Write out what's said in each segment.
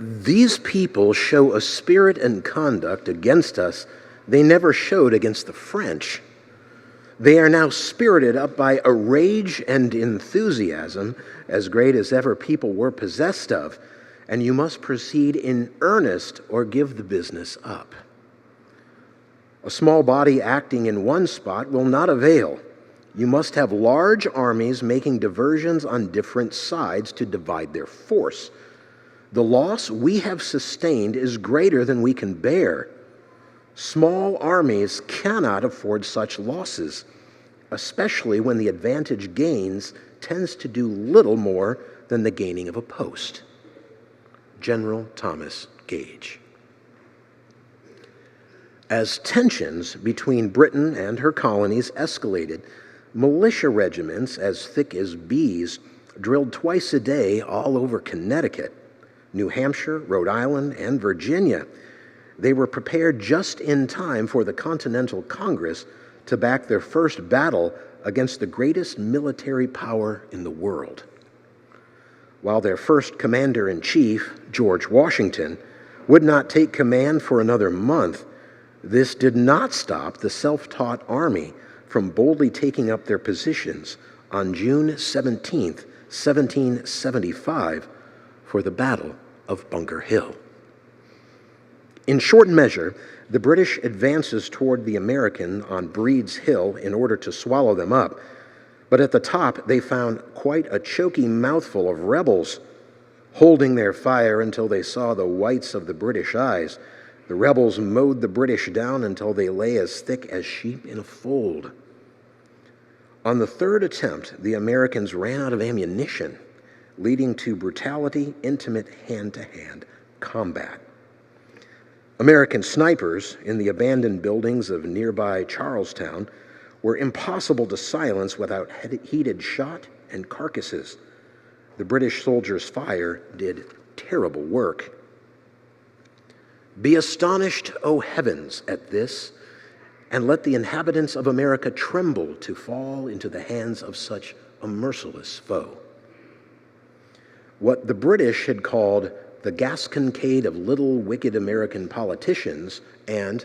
These people show a spirit and conduct against us they never showed against the French. They are now spirited up by a rage and enthusiasm as great as ever people were possessed of, and you must proceed in earnest or give the business up. A small body acting in one spot will not avail. You must have large armies making diversions on different sides to divide their force. The loss we have sustained is greater than we can bear. Small armies cannot afford such losses, especially when the advantage gains tends to do little more than the gaining of a post. General Thomas Gage. As tensions between Britain and her colonies escalated, militia regiments as thick as bees drilled twice a day all over Connecticut, New Hampshire, Rhode Island, and Virginia. They were prepared just in time for the Continental Congress to back their first battle against the greatest military power in the world. While their first commander-in-chief, George Washington, would not take command for another month, this did not stop the self-taught army from boldly taking up their positions on June 17, 1775, for the Battle of Bunker Hill. In short measure, the British advances toward the American on Breed's Hill in order to swallow them up, but at the top they found quite a choky mouthful of rebels, holding their fire until they saw the whites of the British eyes. The rebels mowed the British down until they lay as thick as sheep in a fold. On the third attempt, the Americans ran out of ammunition, leading to brutality, intimate hand-to-hand combat. American snipers in the abandoned buildings of nearby Charlestown were impossible to silence without heated shot and carcasses. The British soldiers' fire did terrible work. Be astonished, O heavens, at this, and let the inhabitants of America tremble to fall into the hands of such a merciless foe. What the British had called the gasconcade of little wicked American politicians and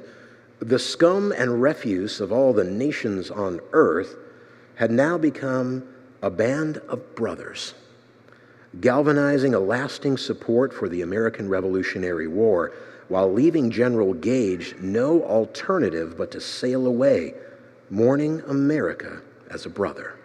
the scum and refuse of all the nations on earth had now become a band of brothers, galvanizing a lasting support for the American Revolutionary War, while leaving General Gage no alternative but to sail away, mourning America as a brother.